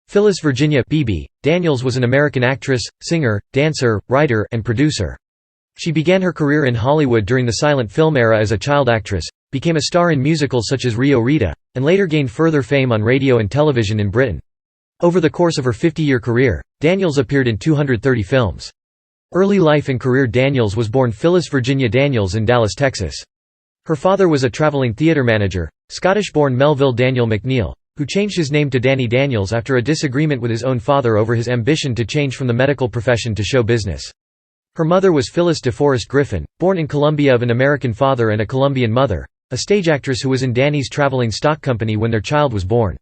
Phyllis Virginia (Bebe) Daniels was an American actress, singer, dancer, writer, and producer. She began her career in Hollywood during the silent film era as a child actress, became a star in musicals such as Rio Rita, and later gained further fame on radio and television in Britain. Over the course of her 50-year career, Daniels appeared in 230 films. Early life and career. Daniels was born Phyllis Virginia Daniels in Dallas, Texas. Her father was a traveling theater manager, Scottish-born Melville Daniel MacNeal, who changed his name to Danny Daniels after a disagreement with his own father over his ambition to change from the medical profession to show business. Her mother was Phyllis de Forest Griffin, born in Colombia of an American father and a Colombian mother, a stage actress who was in Danny's traveling stock company when their child was born.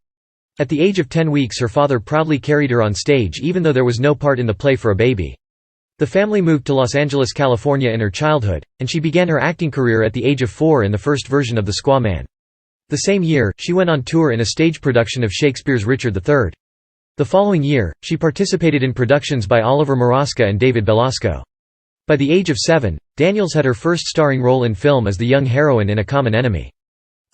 At the age of 10 weeks her father proudly carried her on stage even though there was no part in the play for a baby. The family moved to Los Angeles, California in her childhood, and she began her acting career at the age of 4 in the first version of the Squaw Man. The same year, she went on tour in a stage production of Shakespeare's Richard III. The following year, she participated in productions by Oliver Morosco and David Belasco. By the age of 7, Daniels had her first starring role in film as the young heroine in A Common Enemy.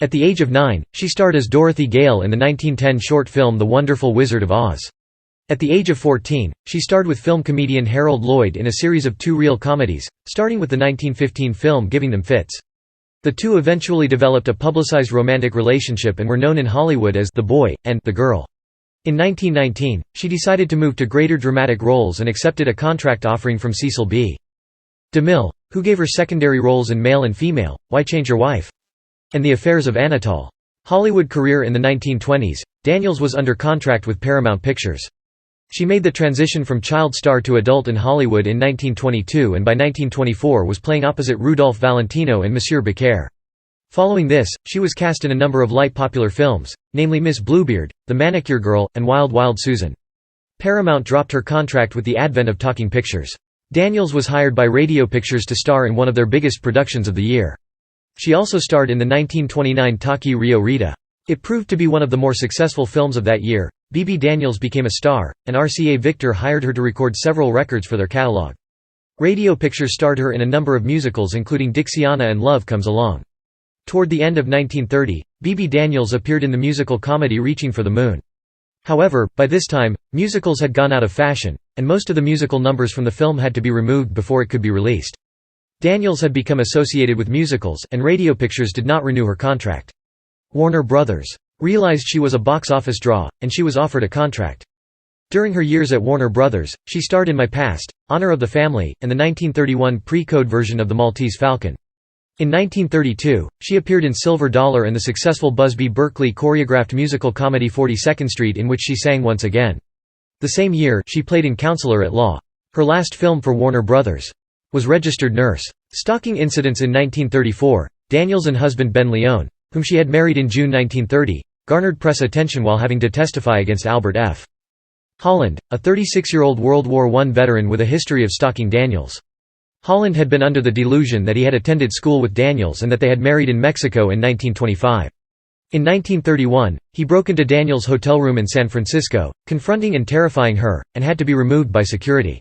At the age of 9, she starred as Dorothy Gale in the 1910 short film The Wonderful Wizard of Oz. At the age of 14, she starred with film comedian Harold Lloyd in a series of 2 reel comedies, starting with the 1915 film Giving Them Fits. The two eventually developed a publicized romantic relationship and were known in Hollywood as The Boy and The Girl. In 1919, she decided to move to greater dramatic roles and accepted a contract offering from Cecil B. DeMille, who gave her secondary roles in Male and Female, Why Change Your Wife? And The Affairs of Anatole. Hollywood career. In the 1920s, Daniels was under contract with Paramount Pictures. She made the transition from child star to adult in Hollywood in 1922 and by 1924 was playing opposite Rudolph Valentino in Monsieur Becaire. Following this, she was cast in a number of light popular films, namely Miss Bluebeard, The Manicure Girl, and Wild Wild Susan. Paramount dropped her contract with the advent of talking pictures. Daniels was hired by Radio Pictures to star in one of their biggest productions of the year. She also starred in the 1929 talkie Rio Rita. It proved to be one of the more successful films of that year. Bebe Daniels became a star, and RCA Victor hired her to record several records for their catalog. Radio Pictures starred her in a number of musicals including Dixiana and Love Comes Along. Toward the end of 1930, Bebe Daniels appeared in the musical comedy Reaching for the Moon. However, by this time, musicals had gone out of fashion, and most of the musical numbers from the film had to be removed before it could be released. Daniels had become associated with musicals, and Radio Pictures did not renew her contract. Warner Brothers realized she was a box office draw, and she was offered a contract. During her years at Warner Brothers, she starred in My Past, Honor of the Family, and the 1931 pre-code version of The Maltese Falcon. In 1932, she appeared in Silver Dollar and the successful Busby Berkeley choreographed musical comedy 42nd Street in which she sang once again. The same year, she played in Counselor at Law. Her last film for Warner Brothers was Registered Nurse. Stalking incidents. In 1934, Daniels and husband Ben Leone, whom she had married in June 1930, garnered press attention while having to testify against Albert F. Holland, a 36-year-old World War I veteran with a history of stalking Daniels. Holland had been under the delusion that he had attended school with Daniels and that they had married in Mexico in 1925. In 1931, he broke into Daniels' hotel room in San Francisco, confronting and terrifying her, and had to be removed by security.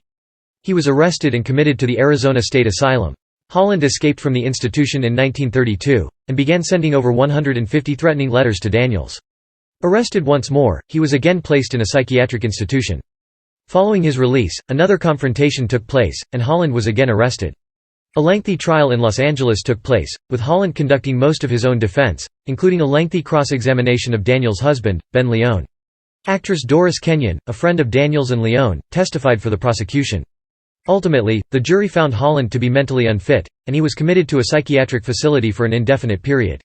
He was arrested and committed to the Arizona State Asylum. Holland escaped from the institution in 1932, and began sending over 150 threatening letters to Daniels. Arrested once more, he was again placed in a psychiatric institution. Following his release, another confrontation took place, and Holland was again arrested. A lengthy trial in Los Angeles took place, with Holland conducting most of his own defense, including a lengthy cross-examination of Daniels' husband, Ben Leone. Actress Doris Kenyon, a friend of Daniels and Leone, testified for the prosecution. Ultimately, the jury found Holland to be mentally unfit, and he was committed to a psychiatric facility for an indefinite period.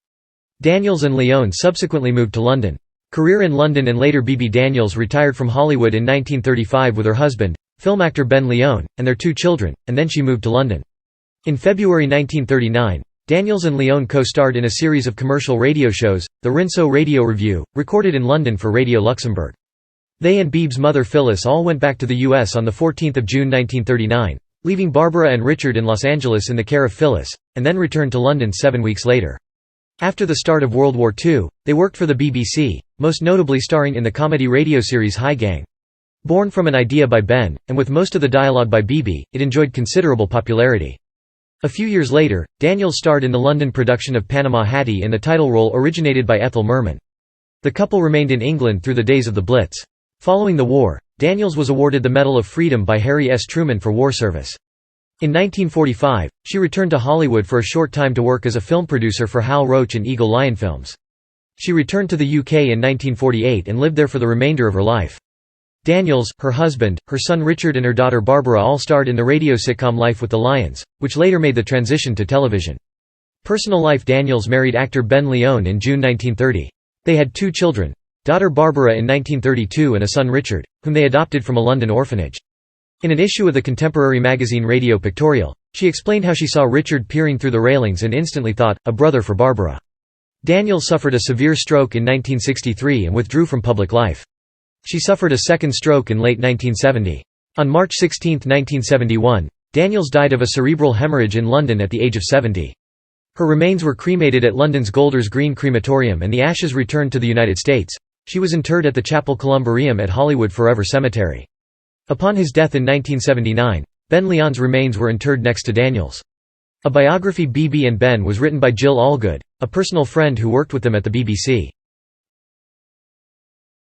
Daniels and Leone subsequently moved to London. Career in London. And later Bebe Daniels retired from Hollywood in 1935 with her husband, film actor Ben Leone, and their 2 children, and then she moved to London. In February 1939, Daniels and Leone co-starred in a series of commercial radio shows, the Rinceau Radio Review, recorded in London for Radio Luxembourg. They and Bebe's mother Phyllis all went back to the U.S. on 14 June 1939, leaving Barbara and Richard in Los Angeles in the care of Phyllis, and then returned to London 7 weeks later. After the start of World War II, they worked for the BBC, most notably starring in the comedy radio series Hi Gang. Born from an idea by Ben, and with most of the dialogue by Bebe, it enjoyed considerable popularity. A few years later, Daniels starred in the London production of Panama Hattie in the title role originated by Ethel Merman. The couple remained in England through the days of the Blitz. Following the war, Daniels was awarded the Medal of Freedom by Harry S. Truman for war service. In 1945, she returned to Hollywood for a short time to work as a film producer for Hal Roach and Eagle Lion Films. She returned to the UK in 1948 and lived there for the remainder of her life. Daniels, her husband, her son Richard and her daughter Barbara all starred in the radio sitcom Life with the Lions, which later made the transition to television. Personal life: Daniels married actor Ben Leone in June 1930. They had 2 children, daughter Barbara in 1932 and a son Richard, whom they adopted from a London orphanage. In an issue of the contemporary magazine Radio Pictorial, she explained how she saw Richard peering through the railings and instantly thought, a brother for Barbara. Daniels suffered a severe stroke in 1963 and withdrew from public life. She suffered a second stroke in late 1970. On March 16, 1971, Daniels died of a cerebral hemorrhage in London at the age of 70. Her remains were cremated at London's Golders Green Crematorium and the ashes returned to the United States. She was interred at the Chapel Columbarium at Hollywood Forever Cemetery. Upon his death in 1979, Ben Leon's remains were interred next to Daniels. A biography, Bebe and Ben, was written by Jill Allgood, a personal friend who worked with them at the BBC.